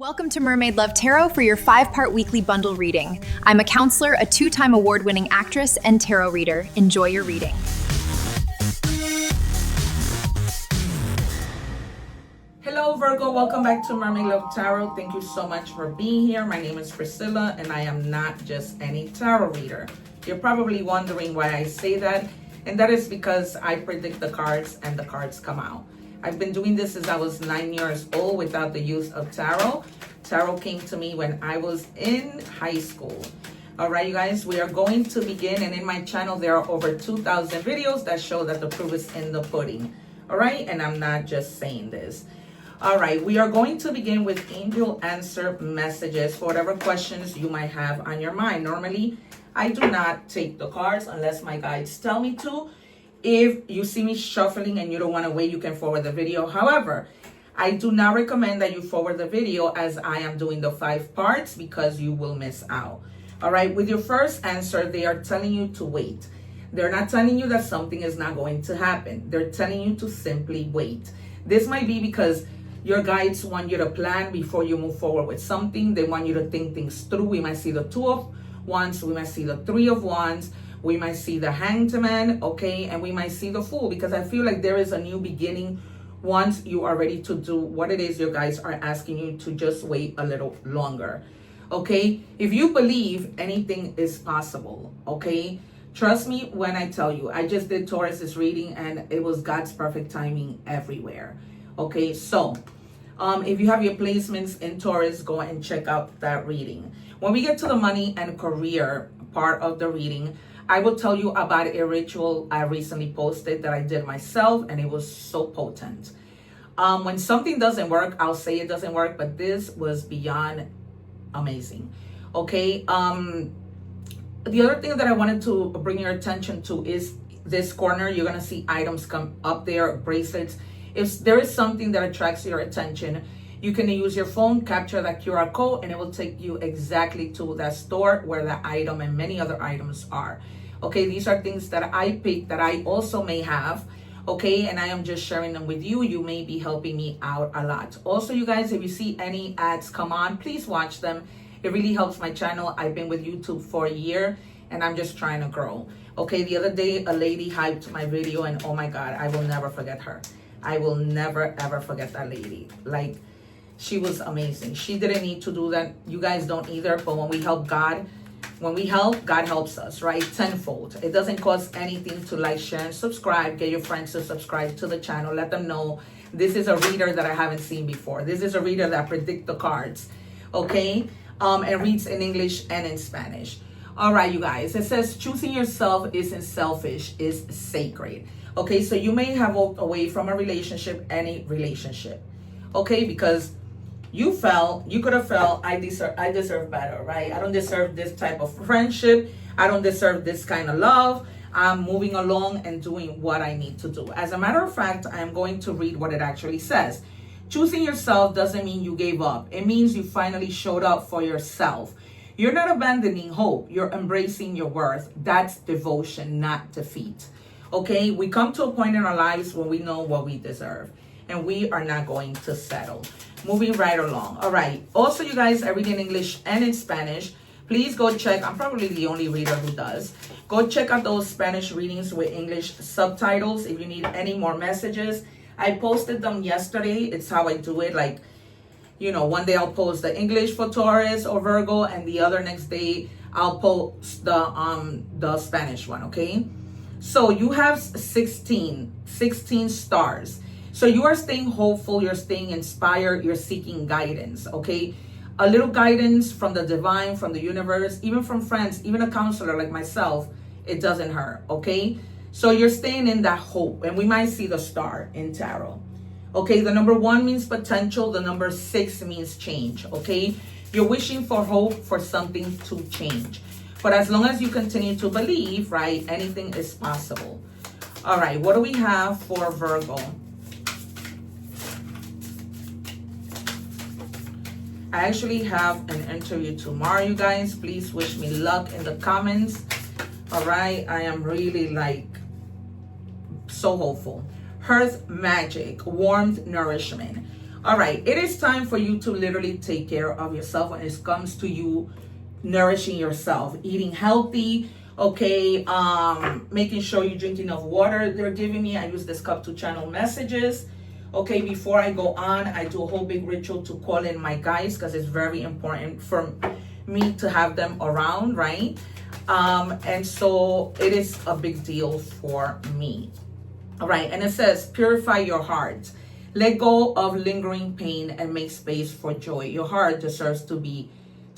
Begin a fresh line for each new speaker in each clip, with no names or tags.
Welcome to Mermaid Love Tarot for your 5-part weekly bundle reading. I'm a counselor, a 2-time award-winning actress, and tarot reader. Enjoy your reading.
Hello Virgo, welcome back to Mermaid Love Tarot. Thank you so much for being here. My name is Priscilla and I am not just any tarot reader. You're probably wondering why I say that, and that is because I predict the cards and the cards come out. I've been doing this since I was 9 years old without the use of tarot. Tarot came to me when I was in high school. All right, you guys, we are going to begin, and in my channel there are over 2,000 videos that show that the proof is in the pudding. All right, and I'm not just saying this. All right, we are going to begin with angel answer messages for whatever questions you might have on your mind. Normally, I do not take the cards unless my guides tell me to. If you see me shuffling and you don't want to wait, you can forward the video. However, I do not recommend that you forward the video as I am doing the 5 parts because you will miss out. All right, with your first answer, they are telling you to wait. They're not telling you that something is not going to happen. They're telling you to simply wait. This might be because your guides want you to plan before you move forward with something. They want you to think things through. We might see the 2 of Wands. We might see the 3 of Wands. We might see the Hanged Man, okay? And we might see the Fool, because I feel like there is a new beginning once you are ready to do what it is your guys are asking you to just wait a little longer, okay? If you believe anything is possible, okay? Trust me when I tell you, I just did Taurus's reading and it was God's perfect timing everywhere, okay? So, if you have your placements in Taurus, go and check out that reading. When we get to the money and career part of the reading, I will tell you about a ritual I recently posted that I did myself, and it was so potent. When something doesn't work, I'll say it doesn't work, but this was beyond amazing. Okay. The other thing that I wanted to bring your attention to is this corner. You're going to see items come up there, bracelets. If there is something that attracts your attention, you can use your phone, capture that QR code, and it will take you exactly to that store where the item and many other items are. Okay, these are things that I picked that I also may have. Okay, and I am just sharing them with you. You may be helping me out a lot. Also, you guys, if you see any ads come on, please watch them. It really helps my channel. I've been with YouTube for a year and I'm just trying to grow. Okay, the other day, a lady hyped my video and oh my God, I will never forget her. I will never, ever forget that lady. Like, she was amazing. She didn't need to do that. You guys don't either. But when we help God, God helps us, right? Tenfold. It doesn't cost anything to like, share, and subscribe. Get your friends to subscribe to the channel. Let them know this is a reader that I haven't seen before. This is a reader that predicts the cards, okay? And reads in English and in Spanish. All right, you guys. It says choosing yourself isn't selfish, is sacred. Okay, so you may have walked away from a relationship, any relationship, okay? Because you could have felt, I deserve better, right? I don't deserve this type of friendship. I don't deserve this kind of love. I'm moving along and doing what I need to do. As a matter of fact, I am going to read what it actually says. Choosing yourself doesn't mean you gave up. It means you finally showed up for yourself. You're not abandoning hope. You're embracing your worth. That's devotion, not defeat. Okay, we come to a point in our lives when we know what we deserve, and we are not going to settle. Moving right along. All right. Also, you guys, I read in English and in Spanish. Please go check. I'm probably the only reader who does. Go check out those Spanish readings with English subtitles if you need any more messages. I posted them yesterday. It's how I do it. Like, you know, one day I'll post the English for Taurus or Virgo, and the other next day I'll post the Spanish one, okay? So you have 16 stars. So you are staying hopeful, you're staying inspired, you're seeking guidance, okay? A little guidance from the divine, from the universe, even from friends, even a counselor like myself, it doesn't hurt, okay? So you're staying in that hope, and we might see the star in tarot. Okay, the number 1 means potential, the number 6 means change, okay? You're wishing for hope, for something to change. But as long as you continue to believe, right, anything is possible. All right, what do we have for Virgo? I actually have an interview tomorrow, you guys. Please wish me luck in the comments. All right, I am really like so hopeful. Hearth magic, warmth, nourishment. All right, it is time for you to literally take care of yourself when it comes to you nourishing yourself, eating healthy, okay, making sure you drink enough water. They're giving me, I use this cup to channel messages. Okay, before I go on, I do a whole big ritual to call in my guides, because it's very important for me to have them around, right? And so it is a big deal for me. All right, and it says, purify your heart. Let go of lingering pain and make space for joy. Your heart deserves to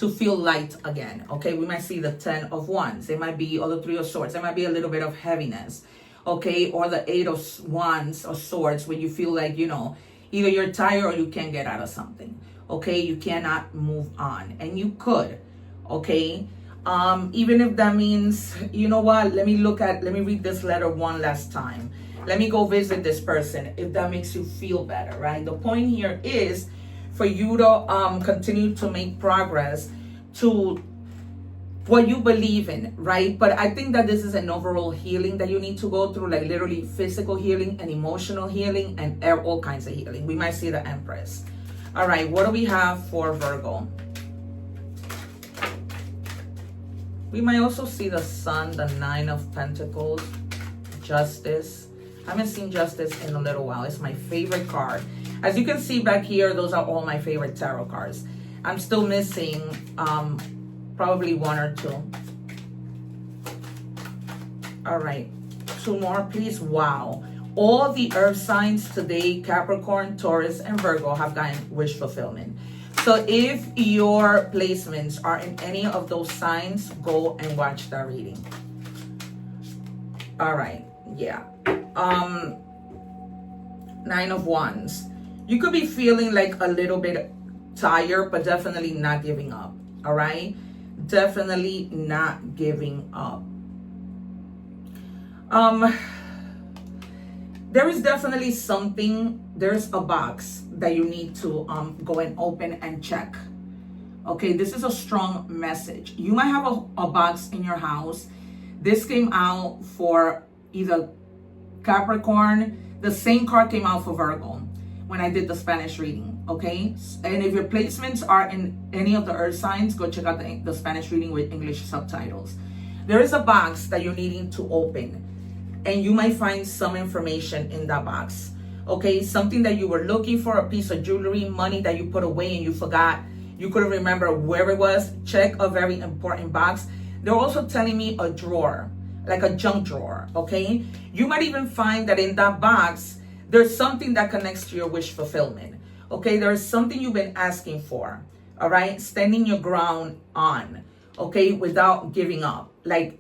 feel light again. Okay, we might see the 10 of Wands. It might be, or the 3 of Swords. It might be a little bit of heaviness. Okay, or the 8 of Wands or Swords, where you feel like, you know, either you're tired or you can't get out of something. Okay, you cannot move on, and you could. Okay, even if that means, you know what, let me read this letter one last time. Let me go visit this person, if that makes you feel better, right? The point here is for you to continue to make progress to what you believe in, right? But I think that this is an overall healing that you need to go through, like literally physical healing and emotional healing and all kinds of healing. We might see the Empress. All right, what do we have for Virgo? We might also see the Sun, the 9 of Pentacles, Justice. I haven't seen Justice in a little while. It's my favorite card. As you can see back here, those are all my favorite tarot cards. I'm still missing probably 1 or 2. All right, 2 more, please. Wow. All the earth signs today, Capricorn, Taurus, and Virgo, have gotten wish fulfillment. So if your placements are in any of those signs, go and watch that reading. All right, yeah. 9 of Wands. You could be feeling like a little bit tired, but definitely not giving up. All right, definitely not giving up. There is definitely something, there's a box that you need to go and open and check. Okay, this is a strong message. You might have a box in your house. This came out for either Capricorn. The same card came out for Virgo when I did the Spanish reading, okay? And if your placements are in any of the earth signs, go check out the Spanish reading with English subtitles. There is a box that you're needing to open, and you might find some information in that box, okay? Something that you were looking for, a piece of jewelry, money that you put away and you forgot, you couldn't remember where it was. Check a very important box. They're also telling me a drawer, like a junk drawer, okay? You might even find that in that box, there's something that connects to your wish fulfillment, okay? There's something you've been asking for, all right? Standing your ground on, okay? Without giving up, like,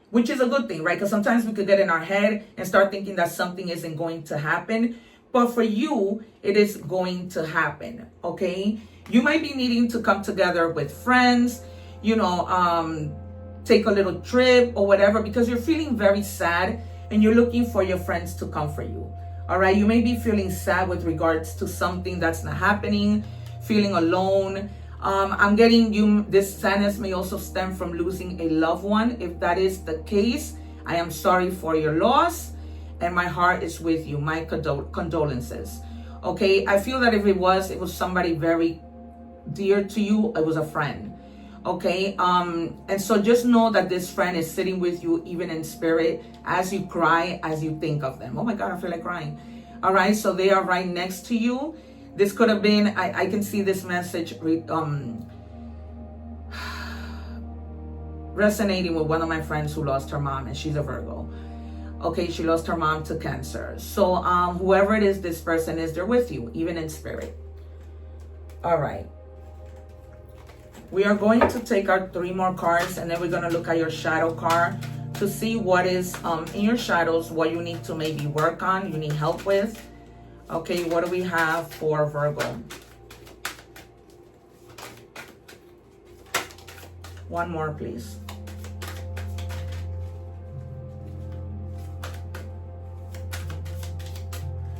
which is a good thing, right? Because sometimes we could get in our head and start thinking that something isn't going to happen. But for you, it is going to happen, okay? You might be needing to come together with friends, you know, take a little trip or whatever, because you're feeling very sad and you're looking for your friends to comfort you. All right, you may be feeling sad with regards to something that's not happening, feeling alone. I'm getting you, this sadness may also stem from losing a loved one. If that is the case, I am sorry for your loss and my heart is with you. My condolences. Okay, I feel that if it was somebody very dear to you, it was a friend. Okay, and so just know that this friend is sitting with you even in spirit as you cry, as you think of them. Oh my God, I feel like crying. All right, so they are right next to you. This could have been, I can see this message resonating with one of my friends who lost her mom, and she's a Virgo. Okay, she lost her mom to cancer. So whoever it is, this person is there with you, even in spirit. All right. We are going to take our 3 more cards, and then we're going to look at your shadow card to see what is in your shadows, what you need to maybe work on, you need help with. Okay, what do we have for Virgo? 1 more, please.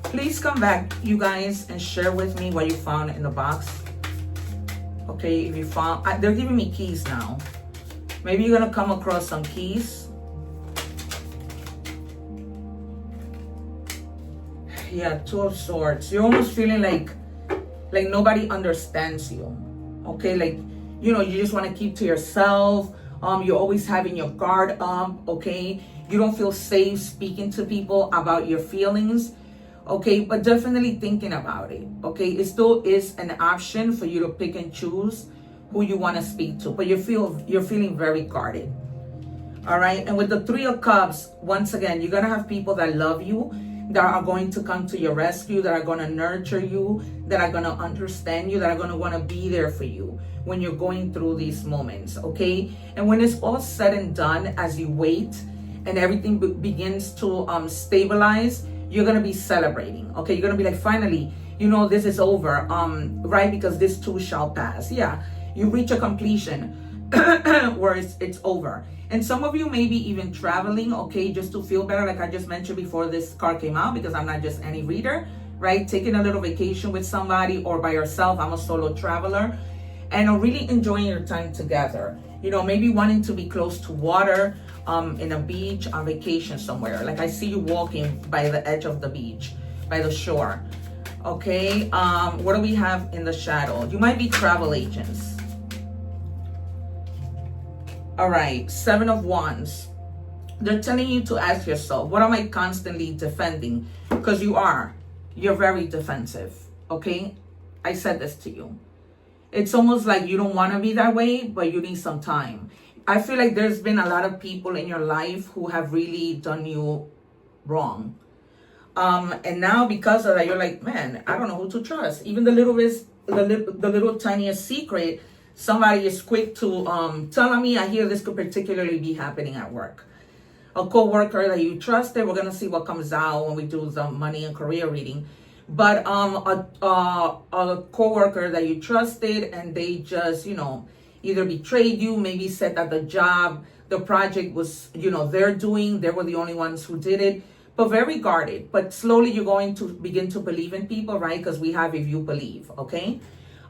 Please come back, you guys, and share with me what you found in the box. Okay, if you found, they're giving me keys now. Maybe you're gonna come across some keys. Yeah, 2 of Swords. You're almost feeling like Like nobody understands you. Okay, like, you know, you just want to keep to yourself. You're always having your guard up. Okay, you don't feel safe speaking to people about your feelings. Okay, but definitely thinking about it. Okay, it still is an option for you to pick and choose who you want to speak to, but you're feeling very guarded. All right, and with the Three of Cups, once again, you're gonna have people that love you, that are going to come to your rescue, that are gonna nurture you, that are gonna understand you, that are gonna wanna be there for you when you're going through these moments, okay? And when it's all said and done, as you wait and everything begins to stabilize, you're gonna be celebrating, okay? You're gonna be like, finally, you know, this is over, right? Because this too shall pass. Yeah, you reach a completion where it's over. And some of you may be even traveling, okay, just to feel better, like I just mentioned before this card came out, because I'm not just any reader, right? Taking a little vacation with somebody or by yourself. I'm a solo traveler, and really enjoying your time together. You know, maybe wanting to be close to water, in a beach, on vacation somewhere. Like I see you walking by the edge of the beach, by the shore. Okay, what do we have in the shadow? You might be travel agents. All right, Seven of Wands. They're telling you to ask yourself, what am I constantly defending? Because you're very defensive, okay? I said this to you. It's almost like you don't want to be that way, but you need some time. I feel like there's been a lot of people in your life who have really done you wrong. And now because of that, you're like, man, I don't know who to trust. Even the little tiniest secret, somebody is quick to tell me, I hear this could particularly be happening at work. A co-worker that you trusted, we're going to see what comes out when we do the money and career reading. But a co-worker that you trusted, and they just, you know, either betrayed you, maybe said that the project was, you know, they were the only ones who did it, but very guarded. But slowly you're going to begin to believe in people, right? Because we have if you believe, okay?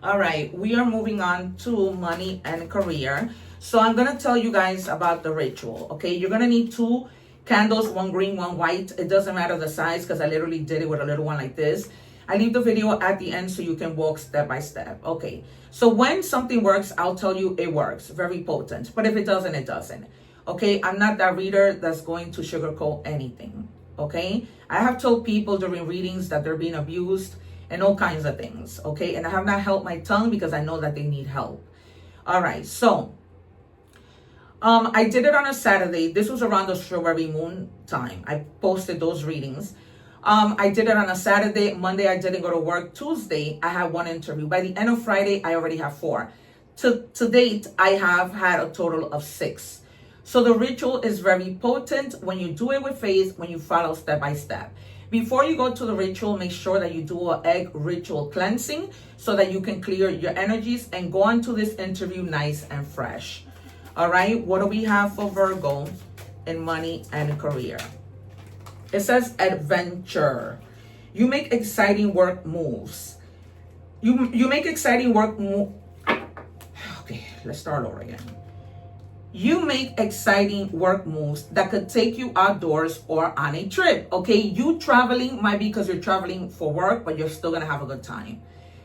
All right, we are moving on to money and career. So I'm going to tell you guys about the ritual, okay? You're going to need 2 candles, 1 green, 1 white. It doesn't matter the size, because I literally did it with a little one like this. I leave the video at the end so you can walk step by step. Okay, so when something works, I'll tell you it works. Very potent. But if it doesn't, it doesn't. Okay, I'm not that reader that's going to sugarcoat anything. Okay, I have told people during readings that they're being abused and all kinds of things. Okay, and I have not held my tongue because I know that they need help. All right, so I did it on a Saturday. This was around the strawberry moon time. I posted those readings. I did it on a Saturday. Monday, I didn't go to work. Tuesday, I had 1 interview. By the end of Friday, I already have 4. To date, I have had a total of 6. So the ritual is very potent when you do it with faith, when you follow step by step. Before you go to the ritual, make sure that you do an egg ritual cleansing so that you can clear your energies and go on to this interview nice and fresh. All right, what do we have for Virgo in money and career? It says adventure. You make exciting work moves. You make exciting work move. Okay, let's start over again. You make exciting work moves that could take you outdoors or on a trip. Okay, you traveling might be because you're traveling for work, but you're still gonna have a good time.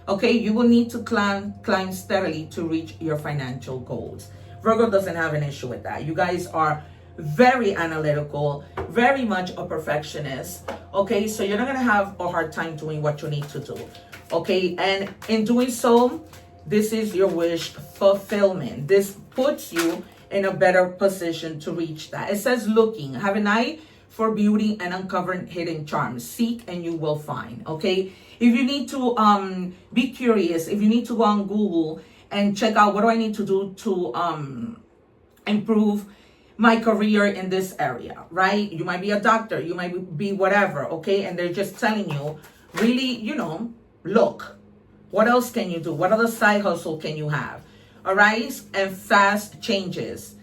Okay, you will need to climb steadily to reach your financial goals. Virgo doesn't have an issue with that. You guys are very analytical, very much a perfectionist. Okay, so you're not gonna have a hard time doing what you need to do. Okay, and in doing so, this is your wish fulfillment. This puts you in a better position to reach that. It says looking, have an eye for beauty and uncovering hidden charms. Seek and you will find. Okay, if you need to be curious, if you need to go on Google and check out what do I need to do to improve my career in this area, right? You might be a doctor, you might be whatever, okay? And they're just telling you, really, you know, look, what else can you do? What other side hustle can you have? All right, and fast changes.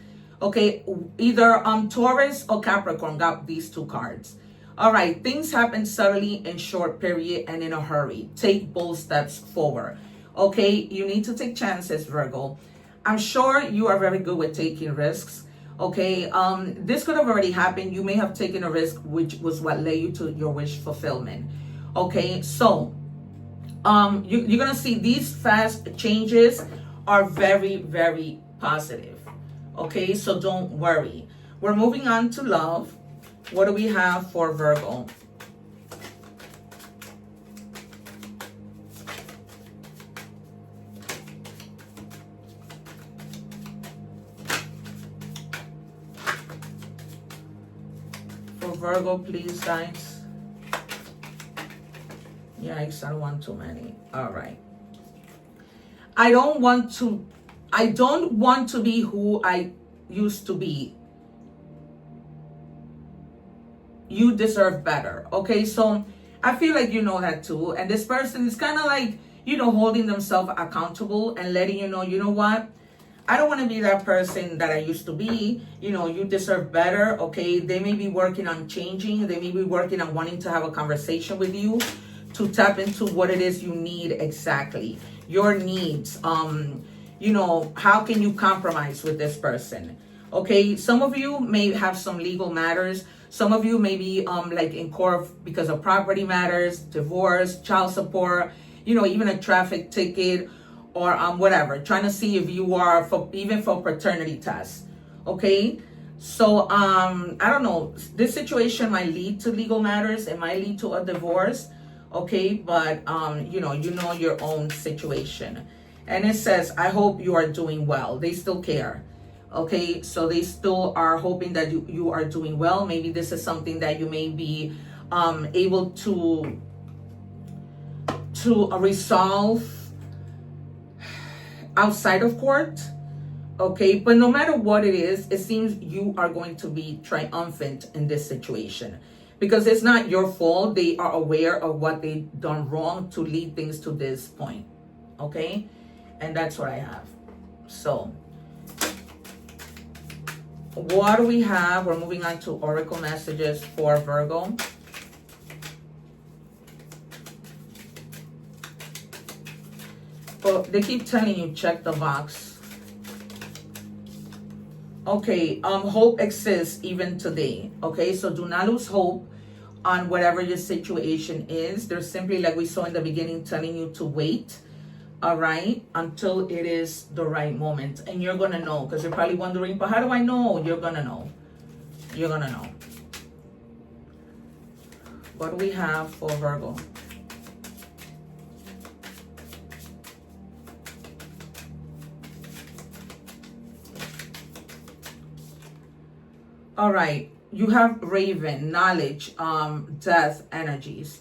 Okay, either Taurus or Capricorn got these 2 cards. All right, things happen subtly in short period and in a hurry. Take bold steps forward. Okay, you need to take chances, Virgo. I'm sure you are very good with taking risks. Okay, this could have already happened. You may have taken a risk, which was what led you to your wish fulfillment. Okay, so you're gonna see these fast changes are very, very positive. Okay, so don't worry. We're moving on to love. What do we have for Virgo? For Virgo, please, guys. Yikes, I don't want too many. All right. I don't want to be who I used to be. You deserve better. Okay, so I feel like you know that too. And this person is kind of like, holding themselves accountable and letting you know what? I don't want to be that person that I used to be. You deserve better. Okay, they may be working on changing. They may be working on wanting to have a conversation with you to tap into what it is you need exactly. Your needs. How can you compromise with this person? Okay, some of you may have some legal matters. Some of you may be like in court because of property matters, divorce, child support, even a traffic ticket, or whatever, trying to see if you are even for paternity tests. Okay, so I don't know, this situation might lead to legal matters. It might lead to a divorce. Okay, but you know your own situation. And it says, I hope you are doing well. They still care. Okay, so they still are hoping that you are doing well. Maybe this is something that you may be able to resolve outside of court. Okay, but no matter what it is, it seems you are going to be triumphant in this situation, because it's not your fault. They are aware of what they've done wrong to lead things to this point. Okay, and that's what I have. So what do we have? We're moving on to oracle messages for Virgo. Well, they keep telling you check the box. Okay, hope exists even today. Okay, so do not lose hope on whatever your situation is. They're simply, like we saw in the beginning, telling you to wait. All right, until it is the right moment. And you're gonna know, because you're probably wondering, but how do I know? You're gonna know. You're gonna know. What do we have for Virgo? All right, you have Raven, knowledge, death energies.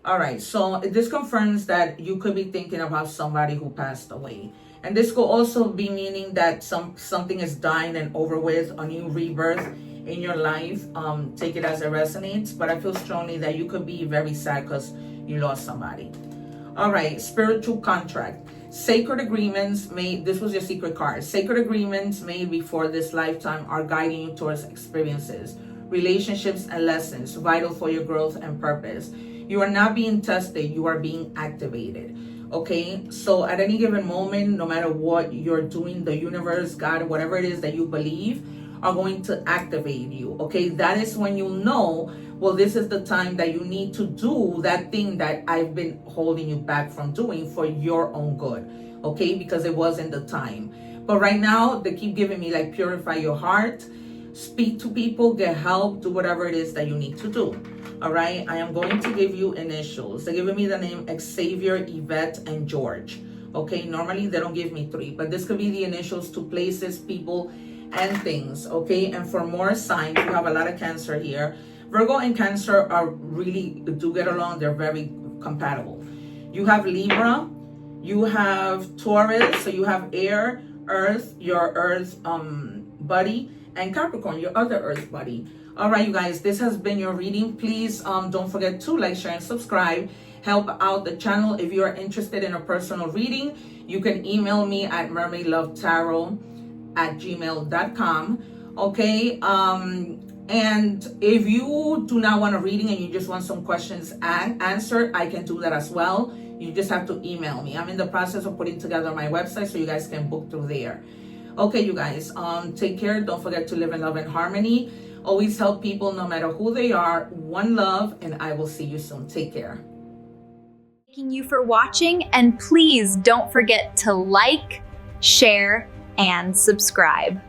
All right, so this confirms that you could be thinking about somebody who passed away. And this could also be meaning that something is dying and over with, a new rebirth in your life. Take it as it resonates, but I feel strongly that you could be very sad because you lost somebody. All right, spiritual contract. Sacred agreements made, this was your secret card. Sacred agreements made before this lifetime are guiding you towards experiences, relationships, and lessons vital for your growth and purpose. You are not being tested, you are being activated. Okay, so at any given moment, no matter what you're doing, the universe, God, whatever it is that you believe, are going to activate you. Okay, that is when you know, well, this is the time that you need to do that thing that I've been holding you back from doing for your own good. Okay, because it wasn't the time. But right now, they keep giving me like purify your heart, speak to people, get help, do whatever it is that you need to do. All right, I am going to give you initials. They're giving me the name Xavier, Yvette, and George. Okay, normally they don't give me 3, but this could be the initials to places, people, and things. Okay, and for more signs, you have a lot of Cancer here. Virgo and Cancer are really do get along. They're very compatible. You have Libra, you have Taurus, so you have air, earth, your earth buddy, and Capricorn, your other earth buddy. All right, you guys, this has been your reading. Please don't forget to like, share, and subscribe. Help out the channel. If you are interested in a personal reading, you can email me at mermaidlovetarot@gmail.com. Okay, and if you do not want a reading and you just want some questions answered, I can do that as well. You just have to email me. I'm in the process of putting together my website so you guys can book through there. Okay, you guys, take care. Don't forget to live in love and harmony. Always help people no matter who they are. One love, and I will see you soon. Take care.
Thanking you for watching, and please don't forget to like, share, and subscribe.